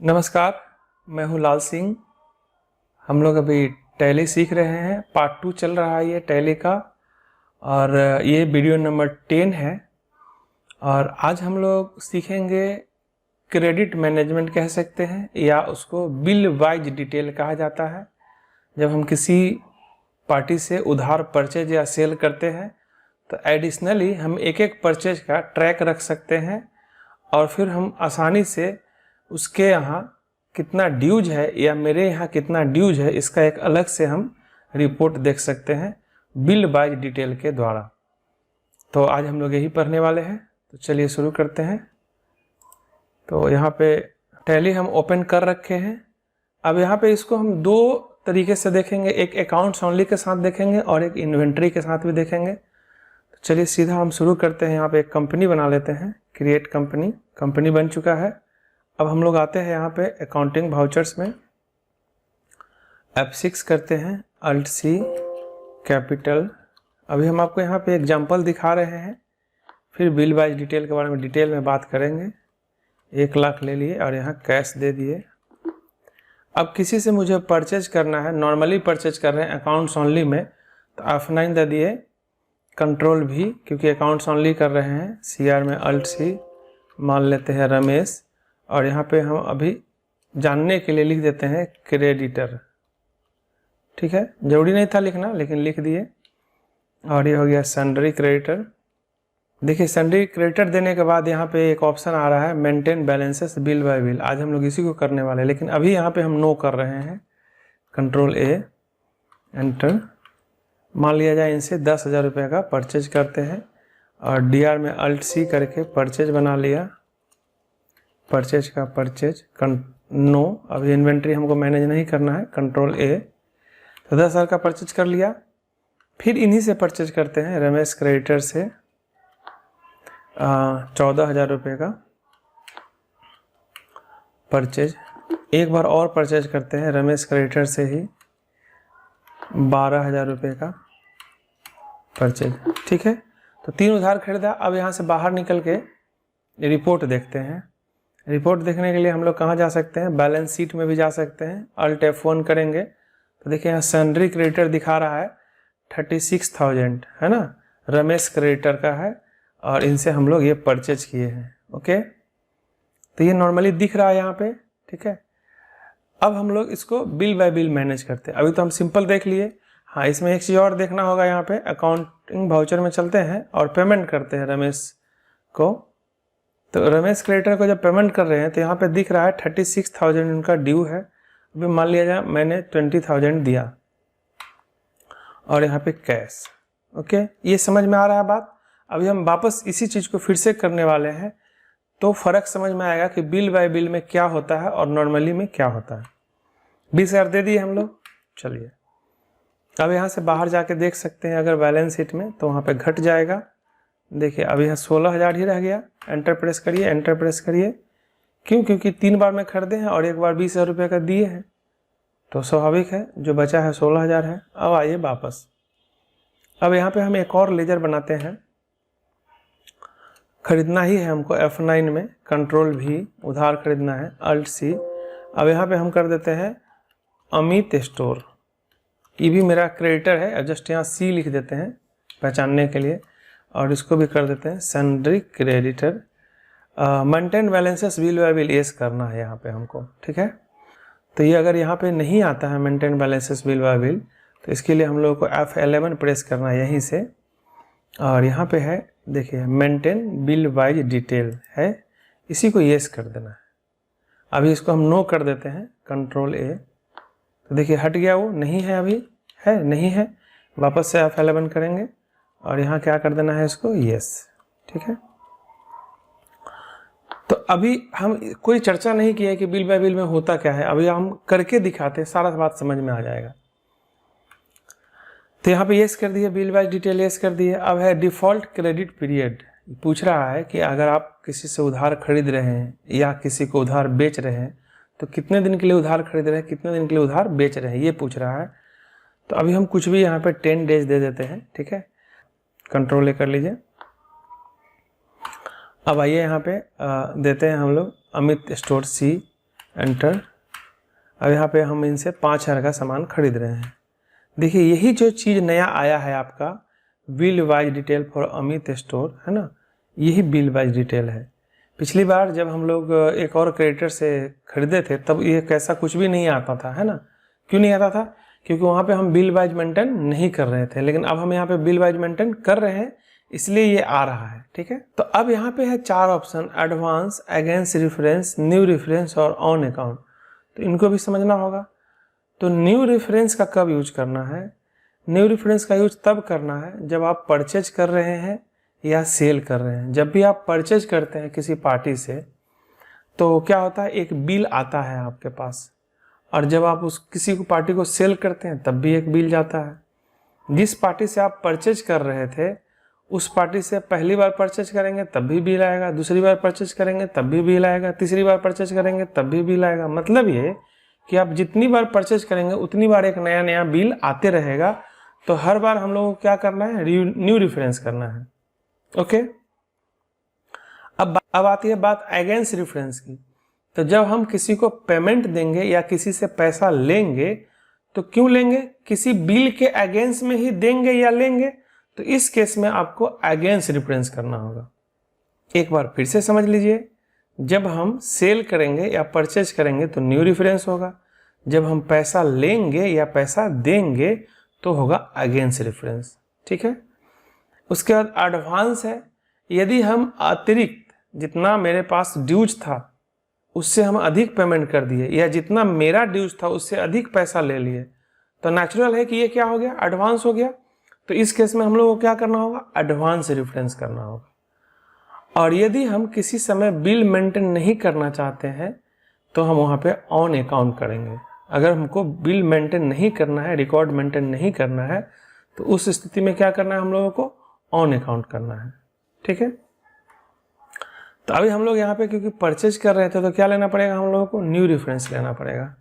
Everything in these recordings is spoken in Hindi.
नमस्कार, मैं हूं लाल सिंह। हम लोग अभी टैली सीख रहे हैं। पार्ट 2 चल रहा है ये टैली का, और ये वीडियो नंबर 10 है। और आज हम लोग सीखेंगे क्रेडिट मैनेजमेंट कह सकते हैं, या उसको बिल वाइज डिटेल कहा जाता है। जब हम किसी पार्टी से उधार परचेज या सेल करते हैं तो एडिशनली हम एक एक परचेज का ट्रैक रख सकते हैं, और फिर हम आसानी से उसके यहाँ कितना ड्यूज है या मेरे यहाँ कितना ड्यूज है, इसका एक अलग से हम रिपोर्ट देख सकते हैं बिल वाइज डिटेल के द्वारा। तो आज हम लोग यही पढ़ने वाले हैं, तो चलिए शुरू करते हैं। तो यहाँ पे टैली हम ओपन कर रखे हैं। अब यहाँ पे इसको हम दो तरीके से देखेंगे, एक अकाउंट्स ओनली के साथ देखेंगे और एक इन्वेंट्री के साथ भी देखेंगे। तो चलिए सीधा हम शुरू करते हैं। यहाँ पे एक कंपनी बना लेते हैं, क्रिएट कंपनी। कंपनी बन चुका है। अब हम लोग आते हैं यहाँ पे अकाउंटिंग वाउचर्स में, F6 करते हैं, Alt C कैपिटल। अभी हम आपको यहाँ पे एग्जांपल दिखा रहे हैं, फिर बिल वाइज डिटेल के बारे में डिटेल में बात करेंगे। 1 लाख ले लिए और यहाँ कैश दे दिए। अब किसी से मुझे परचेज करना है, नॉर्मली परचेज कर रहे हैं अकाउंट्स ओनली में, तो F9 दे दिए, कंट्रोल भी, क्योंकि अकाउंट्स ओनली कर रहे हैं। CR में Alt C, मान लेते हैं रमेश, और यहाँ पे हम अभी जानने के लिए लिख देते हैं क्रेडिटर। ठीक है, जरूरी नहीं था लिखना, लेकिन लिख दिए। और ये हो गया सन्ड्री क्रेडिटर। देखिए सन्ड्री क्रेडिटर देने के बाद यहाँ पे एक ऑप्शन आ रहा है maintain balances bill bye bill. आज हम लोग इसी को करने वाले हैं, लेकिन अभी यहाँ पे हम नो कर रहे हैं। Control A, enter. मान लिया जाए इनसे 10,000 रुपये का परचेज करते हैं, और DR में Alt C करके परचेज बना लिया। परचेज का परचेज नो, अभी इन्वेंट्री हमको मैनेज नहीं करना है। कंट्रोल A, तो 10,000 का परचेज कर लिया। फिर इन्हीं से परचेज करते हैं, रमेश क्रेडिटर से 14,000 रुपये का परचेज। एक बार और परचेज करते हैं रमेश क्रेडिटर से ही 12,000 रुपये का परचेज। ठीक है, तो 3 उधार खरीदा। अब यहाँ से बाहर निकल के रिपोर्ट देखते हैं। रिपोर्ट देखने के लिए हम लोग कहाँ जा सकते हैं, बैलेंस शीट में भी जा सकते हैं। Alt F1 करेंगे तो देखिए यहाँ सन्ड्री क्रेडिटर दिखा रहा है 36,000, है ना, रमेश क्रेडिटर का है, और इनसे हम लोग ये परचेज किए हैं। ओके, तो ये नॉर्मली दिख रहा है यहाँ पे। ठीक है, अब हम लोग इसको बिल बाय बिल मैनेज करते हैं। अभी तो हम सिंपल देख लिए। हाँ, इसमें एक चीज़ और देखना होगा। यहाँ पे अकाउंटिंग वाउचर में चलते हैं और पेमेंट करते हैं रमेश को। तो रमेश क्रेडिटर को जब पेमेंट कर रहे हैं तो यहाँ पे दिख रहा है 36,000 उनका ड्यू है। अभी मान लिया जाए मैंने 20,000 दिया, और यहाँ पे कैश। ओके, ये समझ में आ रहा है बात। अभी हम वापस इसी चीज़ को फिर से करने वाले हैं, तो फ़र्क समझ में आएगा कि बिल बाय बिल में क्या होता है और नॉर्मली में क्या होता है। 20,000 दे दिए हम लोग। चलिए अब यहाँ से बाहर जाके देख सकते हैं, अगर बैलेंस शीट में, तो वहाँ पे घट जाएगा। देखिए अब यहाँ 16,000 ही रह गया। एंटर प्रेस करिए, एंटर प्रेस करिए। क्यों? क्योंकि 3 बार में खरीदे हैं और एक बार 20,000 रुपये का दिए हैं, तो स्वाभाविक है जो बचा है 16,000 है। अब आइए वापस। अब यहाँ पे हम एक और लेजर बनाते हैं, खरीदना ही है हमको। F9 में कंट्रोल V, उधार खरीदना है, Alt C। अब यहाँ पे हम कर देते हैं अमित स्टोर। ये भी मेरा क्रेडिटर है, जस्ट यहाँ C लिख देते हैं पहचानने के लिए, और इसको भी कर देते हैं sundry creditor. Maintain balances bill bye bill yes करना है यहाँ पे हमको। ठीक है, तो ये अगर यहाँ पे नहीं आता है maintain balances bill bye bill, तो इसके लिए हम लोग को F11 प्रेस करना है यहीं से, और यहाँ पे है देखिए मेंटेन बिल वाइज डिटेल है, इसी को येस कर देना है। अभी इसको हम नो कर देते हैं, कंट्रोल A। तो देखिए हट गया, वो नहीं है, अभी है नहीं है। वापस से F11 करेंगे और यहाँ क्या कर देना है इसको, यस। ठीक है, तो अभी हम कोई चर्चा नहीं की है कि बिल बाय बिल में होता क्या है। अभी हम करके दिखाते हैं, सारा बात समझ में आ जाएगा। तो यहाँ पे यस कर दिए, बिल वाइज डिटेल यस कर दिए। अब है डिफ़ॉल्ट क्रेडिट पीरियड। पूछ रहा है कि अगर आप किसी से उधार खरीद रहे हैं या किसी को उधार बेच रहे हैं, तो कितने दिन के लिए उधार खरीद रहे हैं, कितने दिन के लिए उधार बेच रहे हैं, ये पूछ रहा है। तो अभी हम कुछ भी यहाँ पे 10 डेज दे देते हैं। ठीक है, कंट्रोल A कर लीजिए। अब आइए यहाँ पे देते हैं हम लोग अमित स्टोर C एंटर। अब यहाँ पे हम इनसे 5,000 का सामान खरीद रहे हैं। देखिए यही जो चीज़ नया आया है आपका bill wise detail for Amit store, है ना, यही बिल वाइज डिटेल है। पिछली बार जब हम लोग एक और क्रेडिटर से खरीदे थे तब ये कैसा कुछ भी नहीं आता था, है ना। क्यों नहीं आता था? क्योंकि वहाँ पे हम बिल वाइज मेंटेन नहीं कर रहे थे, लेकिन अब हम यहाँ पे बिल वाइज मेंटेन कर रहे हैं, इसलिए ये आ रहा है। ठीक है, तो अब यहाँ पे है 4 option, advance, against reference, new reference और ऑन अकाउंट। तो इनको भी समझना होगा। तो न्यू रेफरेंस का कब यूज करना है? न्यू रेफरेंस का यूज तब करना है जब आप परचेज कर रहे हैं या सेल कर रहे हैं। जब भी आप परचेज करते हैं किसी पार्टी से तो क्या होता है, एक बिल आता है आपके पास, और जब आप उस किसी को पार्टी को सेल करते हैं तब भी एक बिल जाता है। जिस पार्टी से आप परचेज कर रहे थे उस पार्टी से पहली बार परचेज करेंगे तब भी बिल आएगा, दूसरी बार परचेज करेंगे तब भी बिल आएगा, तीसरी बार परचेज करेंगे तब भी बिल आएगा। मतलब ये कि आप जितनी बार परचेज करेंगे उतनी बार एक नया नया बिल आते रहेगा। तो हर बार हम लोगों को क्या करना है, न्यू रेफरेंस करना है। ओके, अब आती है बात अगेंस्ट रेफरेंस की। तो जब हम किसी को पेमेंट देंगे या किसी से पैसा लेंगे तो क्यों लेंगे, किसी बिल के अगेंस्ट में ही देंगे या लेंगे, तो इस केस में आपको अगेंस्ट रेफरेंस करना होगा। एक बार फिर से समझ लीजिए, जब हम सेल करेंगे या परचेज करेंगे तो न्यू रेफरेंस होगा, जब हम पैसा लेंगे या पैसा देंगे तो होगा अगेंस्ट रेफरेंस। ठीक है, उसके बाद एडवांस है। यदि हम अतिरिक्त जितना मेरे पास ड्यूज था उससे हम अधिक पेमेंट कर दिए या जितना मेरा ड्यूज था उससे अधिक पैसा ले लिए तो नेचुरल है कि ये क्या हो गया, एडवांस हो गया। तो इस केस में हम लोग को क्या करना होगा, एडवांस रेफरेंस करना होगा। और यदि हम किसी समय बिल मेंटेन नहीं करना चाहते हैं तो हम वहाँ पे ऑन अकाउंट करेंगे। अगर हमको बिल मेंटेन नहीं करना है, रिकॉर्ड मेंटेन नहीं करना है, तो उस स्थिति में क्या करना है, हम लोगों को ऑन अकाउंट करना है। ठीक है, तो अभी हम लोग यहाँ पे क्योंकि परचेज कर रहे थे तो क्या लेना पड़ेगा, हम लोगों को न्यू रेफरेंस लेना पड़ेगा।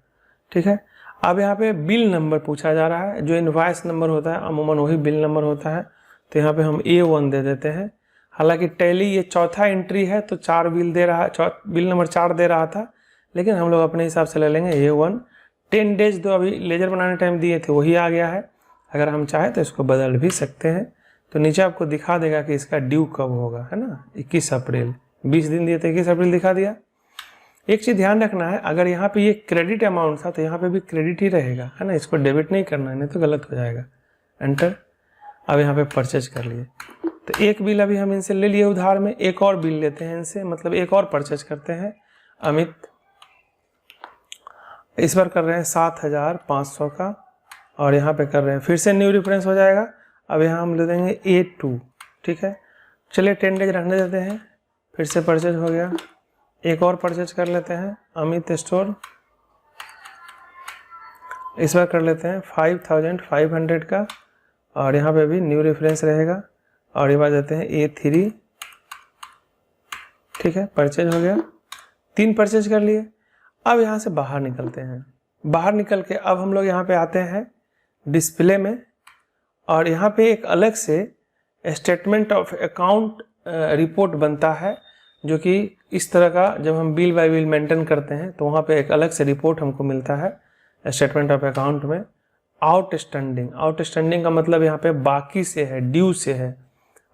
ठीक है, अब यहाँ पे बिल नंबर पूछा जा रहा है, जो इनवॉइस नंबर होता है अमूमन वही बिल नंबर होता है। तो यहाँ पे हम A1 दे देते हैं। हालांकि टैली ये चौथा एंट्री है तो 4 बिल दे रहा है, बिल नंबर 4 दे रहा था, लेकिन हम लोग अपने हिसाब से ले लेंगे A1। 10 डेज जो अभी लेजर बनाने टाइम दिए थे वही आ गया है। अगर हम चाहें तो इसको बदल भी सकते हैं। तो नीचे आपको दिखा देगा कि इसका ड्यू कब होगा, है ना, 21 अप्रैल। 20 दिन दिए थे, 21 अप्रैल दिखा दिया। एक चीज़ ध्यान रखना है, अगर यहाँ पे ये क्रेडिट अमाउंट था तो यहाँ पे भी क्रेडिट ही रहेगा, है ना, इसको डेबिट नहीं करना है, नहीं तो गलत हो जाएगा। एंटर। अब यहाँ पे परचेज कर लिए। तो एक बिल अभी हम इनसे ले लिए उधार में, एक और बिल लेते हैं इनसे, मतलब एक और परचेज करते हैं। अमित इस बार कर रहे हैं 7,500 का, और यहाँ पे कर रहे हैं फिर से न्यू रेफरेंस हो जाएगा। अब यहाँ हम ले देंगे A2। ठीक है, चलिए 10 डेज रहने देते हैं। फिर से परचेज हो गया, एक और परचेज कर लेते हैं अमित स्टोर। इस बार कर लेते हैं 5,500 का, और यहाँ पे भी न्यू रेफरेंस रहेगा। और ये बार देते हैं A3। ठीक है, परचेज हो गया, 3 परचेज कर लिए। अब यहाँ से बाहर निकलते हैं। बाहर निकल के अब हम लोग यहाँ पे आते हैं डिस्प्ले में, और यहाँ पे एक अलग से स्टेटमेंट ऑफ अकाउंट रिपोर्ट बनता है, जो कि इस तरह का जब हम बिल बाय बिल मेंटेन करते हैं तो वहाँ पे एक अलग से रिपोर्ट हमको मिलता है स्टेटमेंट ऑफ अकाउंट में। आउटस्टैंडिंग, आउटस्टैंडिंग का मतलब यहाँ पे बाकी से है, ड्यू से है।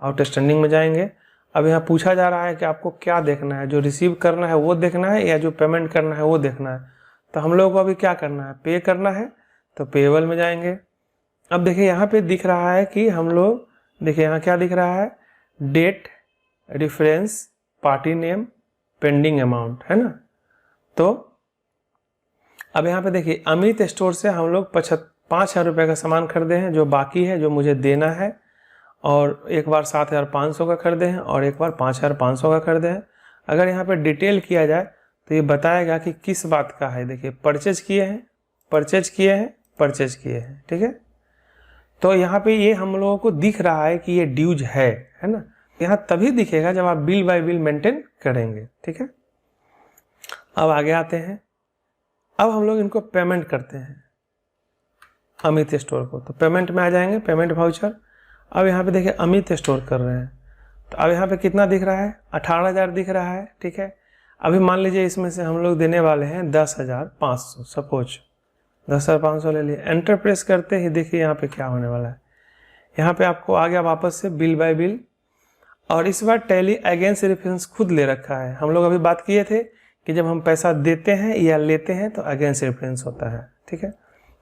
आउटस्टैंडिंग में जाएंगे। अब यहाँ पूछा जा रहा है कि आपको क्या देखना है, जो रिसीव करना है वो देखना है या जो पेमेंट करना है वो देखना है। तो हम लोगों को अभी क्या करना है, पे करना है, तो पेएबल में जाएंगे। अब देखिए यहाँ पे दिख रहा है कि हम लोग, देखिए यहाँ क्या दिख रहा है, date, reference, party name, pending amount, है ना। तो अब यहाँ पे देखिए अमित स्टोर से हम लोग 5,000 रुपये का सामान खरीदे हैं, जो बाकी है, जो मुझे देना है। और एक बार 7,500 का खरीदे हैं और एक बार 5,500 का खरीदे हैं। अगर यहाँ पे डिटेल किया जाए तो ये बताएगा कि किस बात का है। देखिए परचेज किए हैं, परचेज किए हैं, परचेज किए हैं। ठीक है, तो यहाँ पे ये हम लोगों को दिख रहा है कि ये ड्यूज है ना। यहाँ तभी दिखेगा जब आप बिल बाय बिल मेंटेन करेंगे। ठीक है, अब आगे आते हैं। अब हम लोग इनको पेमेंट करते हैं अमित स्टोर को, तो पेमेंट में आ जाएंगे, पेमेंट वाउचर। अब यहाँ पे देखिए अमित स्टोर कर रहे हैं, तो अब यहाँ पे कितना दिख रहा है, 18,000 दिख रहा है। ठीक है, अभी मान लीजिए इसमें से हम लोग देने वाले हैं 10,500, सपोज 10,500 ले लिए। एंटर प्रेस करते ही देखिए यहाँ पे क्या होने वाला है। यहाँ पे आपको आ गया वापस से बिल बाय बिल, और इस बार टैली अगेंस्ट रेफरेंस खुद ले रखा है। हम लोग अभी बात किए थे कि जब हम पैसा देते हैं या लेते हैं तो अगेंस्ट रेफरेंस होता है, ठीक है।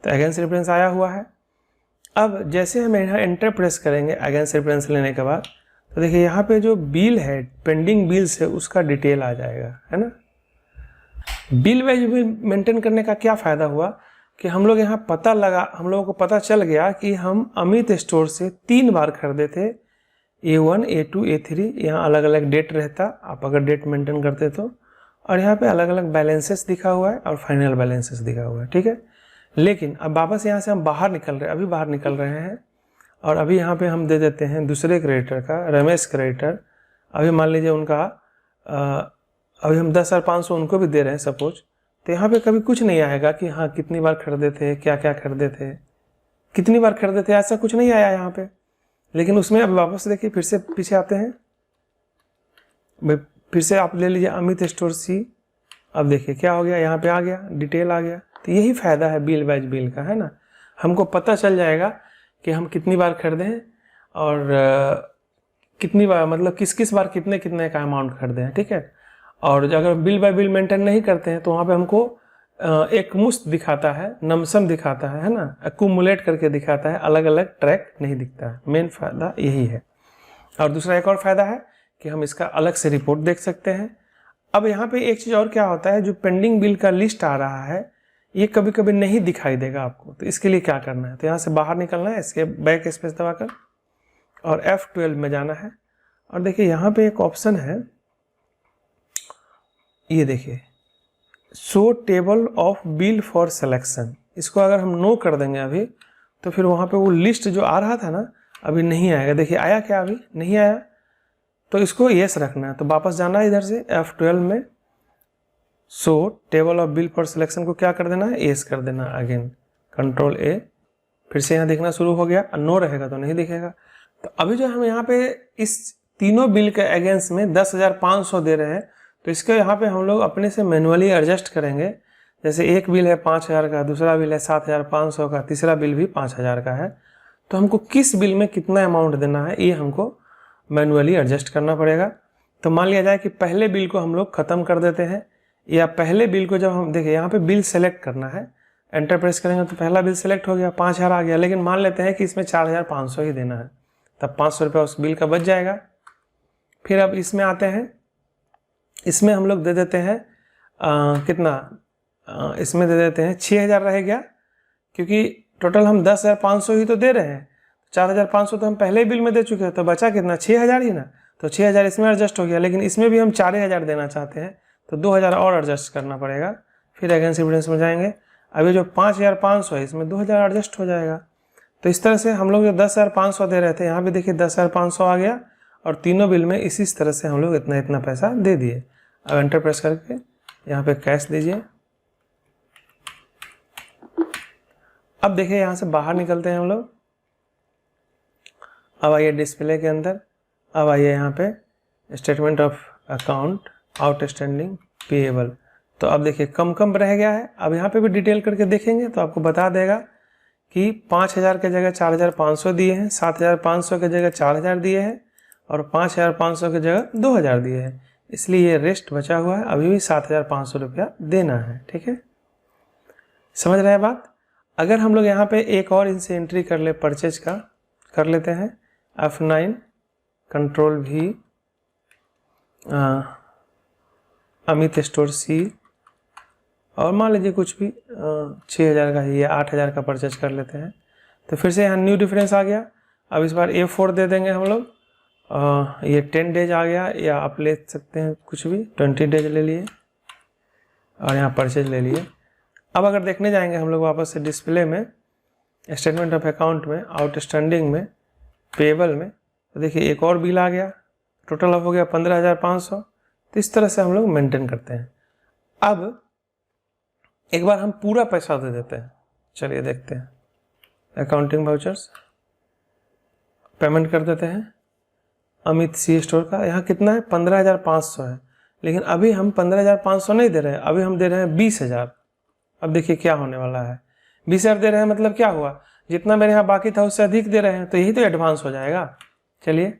तो अगेंस्ट रेफरेंस आया हुआ है। अब जैसे हम यहाँ एंटर प्रेस करेंगे अगेंस्ट रेफरेंस लेने के बाद, तो देखिए यहाँ पे जो बिल है, पेंडिंग बिल्स है, उसका डिटेल आ जाएगा, है ना। बिल वाइज बिल मेंटेन करने का क्या फ़ायदा हुआ कि हम लोग यहाँ हम लोगों को पता चल गया कि हम अमित स्टोर से 3 बार खरीदे थे, A1, A2, A3। यहाँ अलग अलग डेट रहता, आप अगर डेट मेंटेन करते तो, और यहाँ पे अलग अलग बैलेंसेस दिखा हुआ है और फाइनल बैलेंसेस दिखा हुआ है, ठीक है। लेकिन अब वापस यहाँ से हम बाहर निकल रहे हैं, अभी बाहर निकल रहे हैं, और अभी यहाँ पे हम दे देते हैं दूसरे क्रेडिटर का, रमेश क्रेडिटर। अभी मान लीजिए उनका अभी हम 10,500 उनको भी दे रहे हैं सपोज। तो यहाँ पे कभी कुछ नहीं आएगा कि हाँ कितनी बार खरीदे थे, क्या क्या खरीदे थे, कितनी बार खरीदे थे, ऐसा कुछ नहीं आया यहाँ पे। लेकिन उसमें अब वापस देखिए, फिर से पीछे आते हैं, फिर से आप ले लीजिए अमित स्टोर सी। अब देखिए क्या हो गया, यहाँ पे आ गया, डिटेल आ गया। तो यही फ़ायदा है बिल वाइज बिल का, है ना। हमको पता चल जाएगा कि हम कितनी बार खरीदे हैं और कितनी बार, मतलब किस किस बार कितने कितने का अमाउंट खरीदे हैं, ठीक है। और अगर बिल बाय बिल मेंटेन नहीं करते हैं तो वहाँ पे हमको एक मुश्त दिखाता है, नमसम दिखाता है ना, एक्यूमुलेट करके दिखाता है, अलग अलग ट्रैक नहीं दिखता है। मेन फ़ायदा यही है। और दूसरा एक और फ़ायदा है कि हम इसका अलग से रिपोर्ट देख सकते हैं। अब यहाँ पे एक चीज़ और क्या होता है, जो पेंडिंग बिल का लिस्ट आ रहा है ये कभी कभी नहीं दिखाई देगा आपको। तो इसके लिए क्या करना है, तो यहाँ से बाहर निकलना है, इसके बैक स्पेस दबाकर और F12 में जाना है। और देखिए यहाँ पे एक ऑप्शन है, ये देखिए show table of bill for selection. इसको अगर हम नो कर देंगे अभी, तो फिर वहाँ पे वो लिस्ट जो आ रहा था ना, अभी नहीं आएगा। देखिए आया क्या, अभी नहीं आया। तो इसको येस रखना है, तो वापस जाना है इधर से F12 में, सो table of bill for selection को क्या कर देना है, येस कर देना। अगेन कंट्रोल A, फिर से यहाँ दिखना शुरू हो गया। नो रहेगा तो नहीं दिखेगा। तो अभी जो हम यहाँ पे इस तीनों बिल के अगेंस्ट में 10,500 दे रहे हैं, तो इसके यहाँ पे हम लोग अपने से मैनुअली एडजस्ट करेंगे। जैसे एक बिल है 5,000 का, दूसरा बिल है 7,500 का, तीसरा बिल भी 5,000 का है, तो हमको किस बिल में कितना अमाउंट देना है ये हमको मैनुअली एडजस्ट करना पड़ेगा। तो मान लिया जाए कि पहले बिल को हम लोग ख़त्म कर देते हैं, या पहले बिल को जब हम देखिए यहाँ पे बिल सेलेक्ट करना है, एंटर प्रेस करेंगे तो पहला बिल सेलेक्ट हो गया, 5,000 आ गया। लेकिन मान लेते हैं कि इसमें 4,500 ही देना है, तब 500 रुपया उस बिल का बच जाएगा। फिर अब इसमें आते हैं, इसमें हम लोग दे देते हैं कितना, इसमें दे देते हैं 6,000 रह गया, क्योंकि टोटल हम 10,500 ही तो दे रहे हैं। 4,500 तो हम पहले बिल में दे चुके हैं, तो बचा कितना, 6,000 ही ना। तो 6,000 इसमें एडजस्ट हो गया, लेकिन इसमें भी हम 4,000 देना चाहते हैं, तो 2,000 और एडजस्ट करना पड़ेगा। फिर अगेंस्ट रेफरेंस में जाएंगे, अभी जो 5,500 है इसमें 2,000 एडजस्ट हो जाएगा। तो इस तरह से हम लोग जो 10,500 दे रहे थे, यहाँ पे देखिए 10,500 आ गया, और तीनों बिल में इसी तरह से हम लोग इतना इतना पैसा दे दिए। अब एंटर प्रेस करके यहाँ पे कैश दीजिए। अब देखिए यहाँ से बाहर निकलते हैं हम लोग। अब आइए डिस्प्ले के अंदर, अब आइए यहाँ पे statement of account outstanding payable. तो अब देखिए कम कम रह गया है। अब यहाँ पे भी डिटेल करके देखेंगे तो आपको बता देगा कि 5,000 के जगह 4,500 दिए हैं, 7,500 के जगह 4,000 दिए हैं, और 5,500 की जगह 2,000 दिए हैं। इसलिए ये रेस्ट बचा हुआ है, अभी भी 7,500 रुपया देना है, ठीक है। समझ रहे हैं बात। अगर हम लोग यहाँ पे एक और इनसे एंट्री कर ले, परचेज का कर लेते हैं, F9 control V, Amit store C, और मान लीजिए कुछ भी 6,000 का ही या 8,000 का परचेज कर लेते हैं। तो फिर से यहाँ न्यू डिफरेंस आ गया। अब इस बार A4 दे देंगे हम लोग। ये 10 डेज आ गया, या आप ले सकते हैं कुछ भी, 20 डेज ले लिए, और यहाँ परचेज ले लिए। अब अगर देखने जाएंगे हम लोग वापस से डिस्प्ले में, स्टेटमेंट ऑफ अकाउंट में, आउटस्टैंडिंग में, पेएबल में, तो देखिए एक और बिल आ गया, टोटल हो गया 15,500। तो इस तरह से हम लोग मेंटेन करते हैं। अब एक बार हम पूरा पैसा दे देते हैं, चलिए देखते हैं। अकाउंटिंग वाउचर्स पेमेंट कर देते हैं अमित सी स्टोर का। यहाँ कितना है, 15,500 है। लेकिन अभी हम 15,500 नहीं दे रहे हैं, अभी हम दे रहे हैं 20,000। अब देखिए क्या होने वाला है, 20,000 दे रहे हैं मतलब क्या हुआ, जितना मेरे यहाँ बाकी था उससे अधिक दे रहे हैं, तो यही तो एडवांस हो जाएगा। चलिए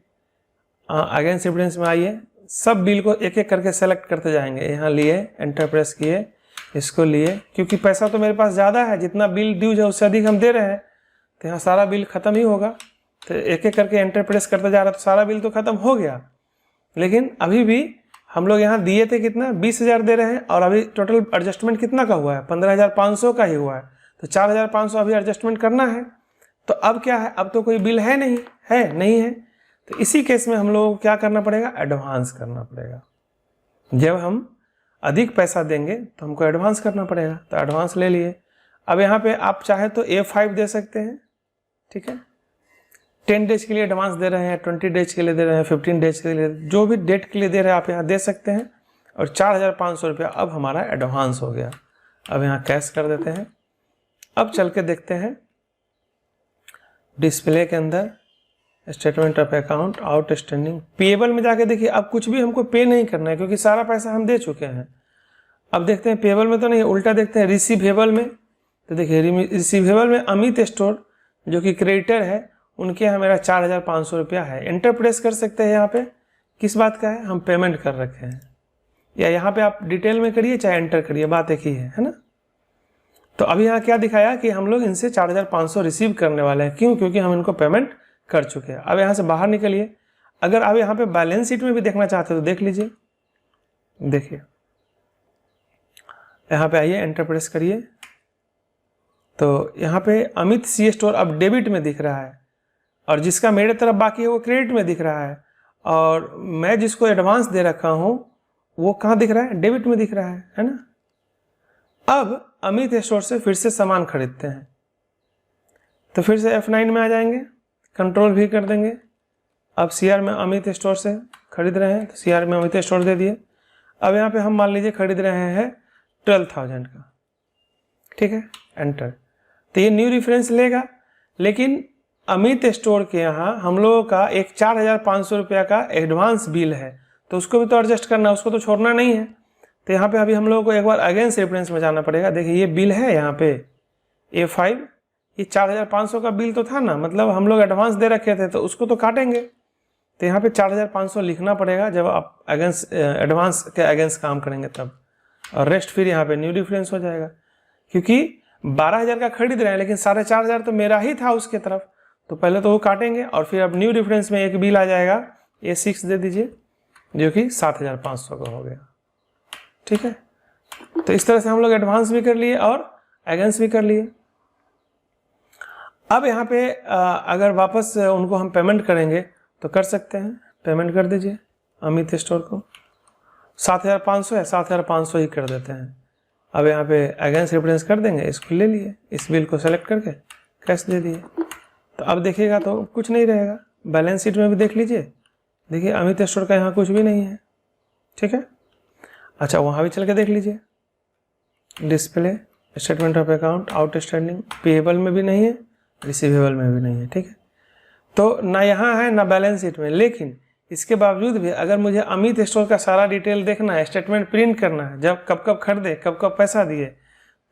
अगेंस्ट एविडेंस में आइए, सब बिल को एक एक करके सेलेक्ट करते जाएंगे। यहाँ लिए, एंटर प्रेस किए, इसको लिए, क्योंकि पैसा तो मेरे पास ज़्यादा है, जितना बिल ड्यूज है उससे अधिक हम दे रहे हैं, तो यहाँ सारा बिल ख़त्म ही होगा। तो एक एक करके एंटर प्रेस करते जा रहा तो सारा बिल तो ख़त्म हो गया। लेकिन अभी भी हम लोग यहाँ दिए थे कितना, 20,000 दे रहे हैं, और अभी टोटल एडजस्टमेंट कितना का हुआ है, 15,500 का ही हुआ है। तो 4,500 अभी एडजस्टमेंट करना है। तो अब क्या है, अब तो कोई बिल है नहीं है। तो इसी केस में हम लोगों को क्या करना पड़ेगा, एडवांस करना पड़ेगा। जब हम अधिक पैसा देंगे तो हमको एडवांस करना पड़ेगा। तो एडवांस ले लिए। अब यहाँ पे आप चाहे तो A5 दे सकते हैं, ठीक है। 10 डेज के लिए एडवांस दे रहे हैं, 20 डेज के लिए दे रहे हैं, 15 डेज के लिए, जो भी डेट के लिए दे रहे हैं आप यहाँ दे सकते हैं। और 4,500 रुपया अब हमारा एडवांस हो गया। अब यहाँ कैश कर देते हैं। अब चल के देखते हैं डिस्प्ले के अंदर statement of account, outstanding, payable में जाके देखिए। अब कुछ भी हमको पे नहीं करना है क्योंकि सारा पैसा हम दे चुके हैं। अब देखते हैं पेएबल में तो नहीं, उल्टा देखते हैं रिसीवेबल में। तो देखिए रिसीवेबल में अमित स्टोर जो कि क्रेडिटर है, उनके यहाँ मेरा 4,500 रुपया है। एंटर प्रेस कर सकते हैं। यहाँ पे किस बात का है, हम पेमेंट कर रखे हैं। या यहाँ पे आप डिटेल में करिए चाहे एंटर करिए, बात एक ही है ना। तो अभी यहाँ क्या दिखाया कि हम लोग इनसे 4,500 रिसीव करने वाले हैं। क्यों, क्योंकि हम इनको पेमेंट कर चुके हैं। अब यहाँ से बाहर निकलिए। अगर आप यहाँ पे बैलेंस शीट में भी देखना चाहते हो तो देख लीजिए। देखिए यहाँ पे आइए, एंटर प्रेस करिए, तो यहाँ पे अमित सी स्टोर अब डेबिट में दिख रहा है, और जिसका मेरे तरफ बाकी है वो क्रेडिट में दिख रहा है, और मैं जिसको एडवांस दे रखा हूँ वो कहाँ दिख रहा है, डेबिट में दिख रहा है ना। अब अमित स्टोर से फिर से सामान खरीदते हैं, तो फिर से F9 में आ जाएंगे, कंट्रोल भी कर देंगे। अब CR में अमित स्टोर से खरीद रहे हैं, तो CR में अमित स्टोर दे दिए। अब यहाँ पे हम मान लीजिए खरीद रहे हैं 12,000 का, ठीक है, एंटर। तो ये न्यू रेफरेंस लेगा, लेकिन अमित स्टोर के यहाँ हम लोगों का एक 4,500 रुपया का एडवांस बिल है, तो उसको भी तो एडजस्ट करना है, उसको तो छोड़ना नहीं है। तो यहाँ पे अभी हम लोगों को एक बार अगेंस्ट रेफरेंस में जाना पड़ेगा। देखिए ये बिल है यहाँ पे A5, ये 4,500 का बिल तो था ना, मतलब हम लोग एडवांस दे रखे थे तो उसको तो काटेंगे। तो यहाँ पे 4,500 लिखना पड़ेगा जब आप अगेंस्ट एडवांस के अगेंस्ट काम करेंगे तब, और रेस्ट फिर यहाँ पे न्यू डिफरेंस हो जाएगा। क्योंकि 12,000 का खरीद रहे हैं लेकिन 4,500 तो मेरा ही था उसके तरफ, तो पहले तो वो काटेंगे और फिर अब न्यू डिफरेंस में एक बिल आ जाएगा, A6 दे दीजिए जो कि 7,500 का हो गया, ठीक है। तो इस तरह से हम लोग एडवांस भी कर लिए और अगेंस्ट भी कर लिए। अब यहाँ पे अगर वापस उनको हम पेमेंट करेंगे तो कर सकते हैं, पेमेंट कर दीजिए अमित स्टोर को। 7,500 है, 7,500 ही कर देते हैं। अब यहाँ पे अगेंस्ट रेफरेंस कर देंगे, इसको ले लिए, इस बिल को सेलेक्ट करके कैश दे दिए। तो अब देखिएगा तो कुछ नहीं रहेगा। बैलेंस शीट में भी देख लीजिए, देखिए अमित स्टोर का यहाँ कुछ भी नहीं है, ठीक है। अच्छा वहाँ भी चल के देख लीजिए, display, statement of account, outstanding, payable में भी नहीं है, रिसीवेबल में भी नहीं है, ठीक है। तो ना यहाँ है ना बैलेंस शीट में, लेकिन इसके बावजूद भी अगर मुझे अमित स्टोर का सारा डिटेल देखना है, स्टेटमेंट प्रिंट करना है, जब कब कब खरीदे, कब कब पैसा दिए,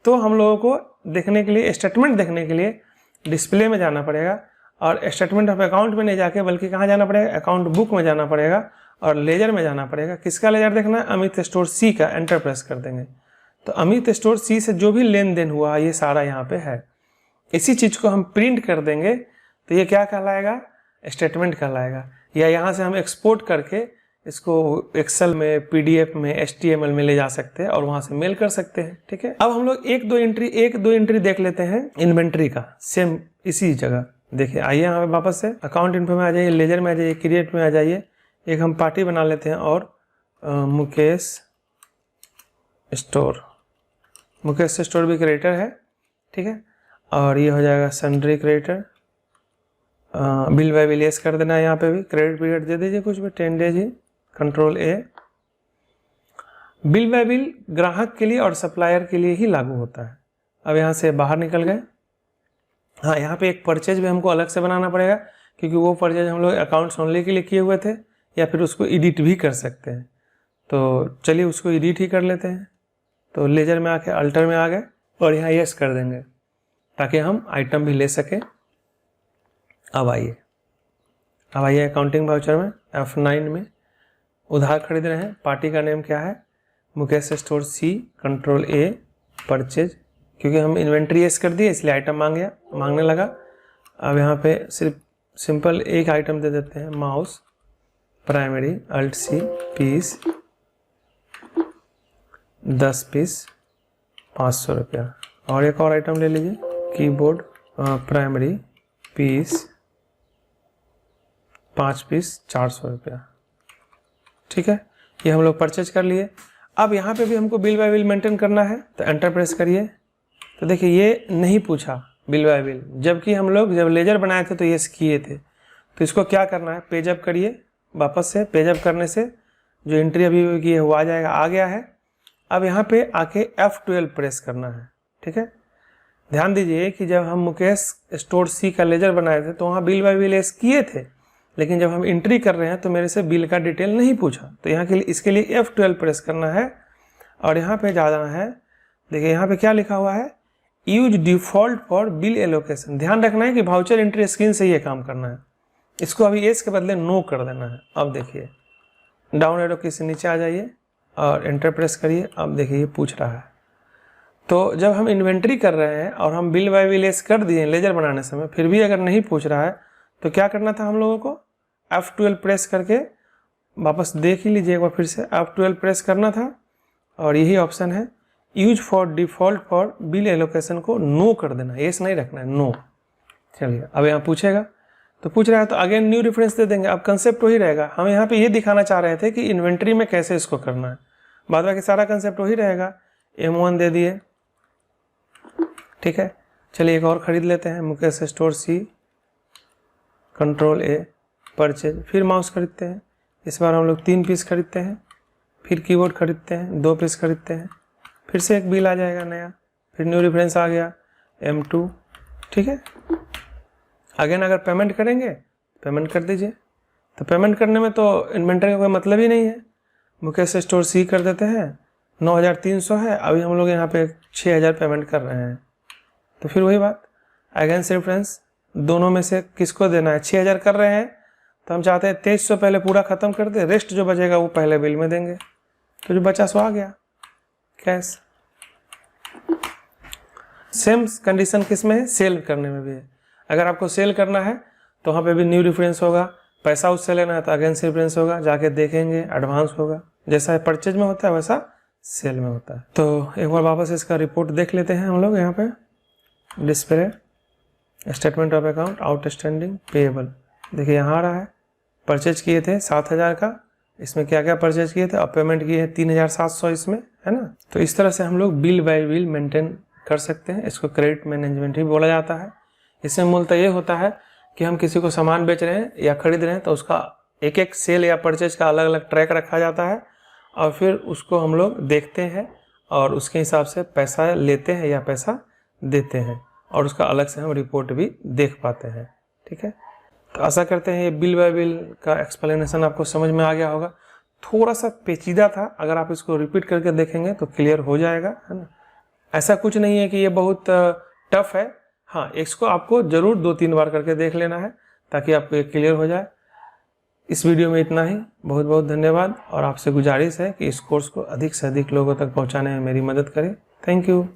तो हम लोगों को देखने के लिए, स्टेटमेंट देखने के लिए डिस्प्ले में जाना पड़ेगा। और स्टेटमेंट ऑफ अकाउंट में नहीं जाके बल्कि कहाँ जाना पड़ेगा, अकाउंट बुक में जाना पड़ेगा और लेजर में जाना पड़ेगा। किसका लेजर देखना है, अमित स्टोर C का, एंटर प्रेस कर देंगे। तो अमित स्टोर C से जो भी लेन देन हुआ ये सारा यहाँ पे है। इसी चीज़ को हम प्रिंट कर देंगे तो ये क्या कहलाएगा, स्टेटमेंट कहलाएगा। या यहाँ से हम एक्सपोर्ट करके इसको एक्सेल में, PDF में, HTML में ले जा सकते हैं और वहाँ से मेल कर सकते हैं, ठीक है। अब हम लोग एक दो एंट्री देख लेते हैं इन्वेंट्री का, सेम इसी जगह। देखिए आइए यहाँ पे वापस से अकाउंट इन्फो में आ जाइए, लेजर में आ जाइए, क्रिएट में आ जाइए। एक हम पार्टी बना लेते हैं और मुकेश स्टोर, मुकेश स्टोर भी क्रिएटर है, ठीक है। और ये हो जाएगा sundry creator, bill bye bill yes कर देना है। यहाँ पे भी क्रेडिट पीरियड दे दीजिए कुछ भी, 10 days he, control A। Bill bye bill ग्राहक के लिए और सप्लायर के लिए ही लागू होता है। अब यहाँ से बाहर निकल गए। हाँ, यहाँ पे एक परचेज भी हमको अलग से बनाना पड़ेगा क्योंकि वो परचेज हम लोग अकाउंट्स ओनली के लिए किए हुए थे, या फिर उसको एडिट भी कर सकते हैं। तो चलिए उसको एडिट ही कर लेते हैं। तो लेजर में आके अल्टर में आ गए और यहाँ यस कर देंगे ताकि हम आइटम भी ले सकें। अब आइए अकाउंटिंग वाउचर में F9 में उधार खरीद रहे हैं। पार्टी का नेम क्या है? Mukesh store C, control A, purchase. क्योंकि हम इन्वेंट्री एस कर दिए इसलिए आइटम मांगने लगा। अब यहाँ पे सिर्फ सिंपल एक आइटम दे देते हैं, mouse primary alt C piece 10 piece 500 रुपया। और एक और आइटम ले लीजिए, कीबोर्ड प्राइमरी पीस 5 पीस 400 रुपया। ठीक है, ये हम लोग परचेज कर लिए। अब यहाँ पे भी हमको बिल बाय बिल मेंटेन करना है तो एंटर प्रेस करिए। तो देखिए ये नहीं पूछा बिल बाय बिल, जबकि हम लोग जब लेजर बनाए थे तो ये किए थे। तो इसको क्या करना है, पेज अप करिए वापस से। पेज अप करने से जो एंट्री अभी की है वो आ जाएगा, आ गया है। अब यहाँ पे आके F12 प्रेस करना है। ठीक है, ध्यान दीजिए कि जब हम मुकेश स्टोर सी का लेजर बनाए थे तो वहाँ बिल बाय बिल एस किए थे, लेकिन जब हम एंट्री कर रहे हैं तो मेरे से बिल का डिटेल नहीं पूछा। तो यहाँ के लिए इसके लिए F12 प्रेस करना है और यहाँ पे जाना है। देखिए यहाँ पे क्या लिखा हुआ है, use default for bill allocation. ध्यान रखना है कि वाउचर एंट्री स्क्रीन से ये काम करना है। इसको अभी एस के बदले नो कर देना है। अब देखिए डाउन एरो की से नीचे आ जाइए और एंटर प्रेस करिए। अब देखिए ये पूछ रहा है। तो जब हम इन्वेंट्री कर रहे हैं और हम बिल बाय बिल एस कर दिए लेजर बनाने समय, फिर भी अगर नहीं पूछ रहा है तो क्या करना था हम लोगों को, F12 प्रेस करके वापस देख ही लीजिए एक बार फिर से। F12 प्रेस करना था और यही ऑप्शन है, use for default for bill allocation को नो कर देना, येस नहीं रखना है, नो। चलिए अब यहाँ पूछेगा तो पूछ रहा है तो अगेन न्यू रेफरेंस दे देंगे। अब कंसेप्ट वही रहेगा। हम यहाँ पे ये दिखाना चाह रहे थे कि इन्वेंट्री में कैसे इसको करना है, बाद बाकी सारा कंसेप्ट वही रहेगा। M1 दे दिए। ठीक है, चलिए एक और खरीद लेते हैं, Mukesh store C, control A, purchase. फिर माउस खरीदते हैं, इस बार हम लोग 3 पीस खरीदते हैं। फिर कीबोर्ड खरीदते हैं, 2 पीस खरीदते हैं। फिर से एक बिल आ जाएगा नया, फिर न्यू रेफरेंस आ गया M2। ठीक है, अगेन अगर पेमेंट करेंगे पेमेंट कर दीजिए। तो पेमेंट करने में तो इन्वेंटरी का कोई मतलब ही नहीं है। मुकेश स्टोर सी कर देते हैं, 9300 है, अभी हम लोग यहाँ पे 6000 पेमेंट कर रहे हैं। तो फिर वही बात, अगेंस्ट रेफरेंस दोनों में से किसको देना है। 6000 कर रहे हैं तो हम चाहते हैं 2300 पहले पूरा खत्म कर दे, रेस्ट जो बचेगा वो पहले बिल में देंगे। तो जो बचा सो आ गया कैश। सेम कंडीशन किस में है, सेल करने में भी है। अगर आपको सेल करना है तो वहाँ पे भी न्यू रेफरेंस होगा। पैसा उससे लेना है तो अगेंस्ट रेफरेंस होगा, जाके देखेंगे एडवांस होगा। जैसा परचेज में होता है वैसा सेल में होता है। तो एक बार वापस इसका रिपोर्ट देख लेते हैं हम लोग। यहाँ पे display statement of account outstanding payable, देखिए यहाँ आ रहा है। परचेज किए थे 7000 का, इसमें क्या क्या परचेज किए थे, अब पेमेंट किए हैं 3700 इसमें, है ना। तो इस तरह से हम लोग बिल बाय बिल मेंटेन कर सकते हैं। इसको क्रेडिट मैनेजमेंट भी बोला जाता है। इसमें मूलतः ये होता है कि हम किसी को सामान बेच रहे हैं या खरीद रहे हैं तो उसका एक एक सेल या परचेज का अलग अलग ट्रैक रखा जाता है और फिर उसको हम लोग देखते हैं और उसके हिसाब से पैसा लेते हैं या पैसा देते हैं और उसका अलग से हम रिपोर्ट भी देख पाते हैं। ठीक है, तो आशा करते हैं ये बिल बाय बिल का एक्सप्लेनेशन आपको समझ में आ गया होगा। थोड़ा सा पेचीदा था, अगर आप इसको रिपीट करके देखेंगे तो क्लियर हो जाएगा, है ना। ऐसा कुछ नहीं है कि ये बहुत टफ है। हाँ, इसको आपको ज़रूर 2-3 बार करके देख लेना है ताकि आपको ये क्लियर हो जाए। इस वीडियो में इतना ही। बहुत बहुत धन्यवाद और आपसे गुजारिश है कि इस कोर्स को अधिक से अधिक लोगों तक पहुंचाने में मेरी मदद करें। Thank you.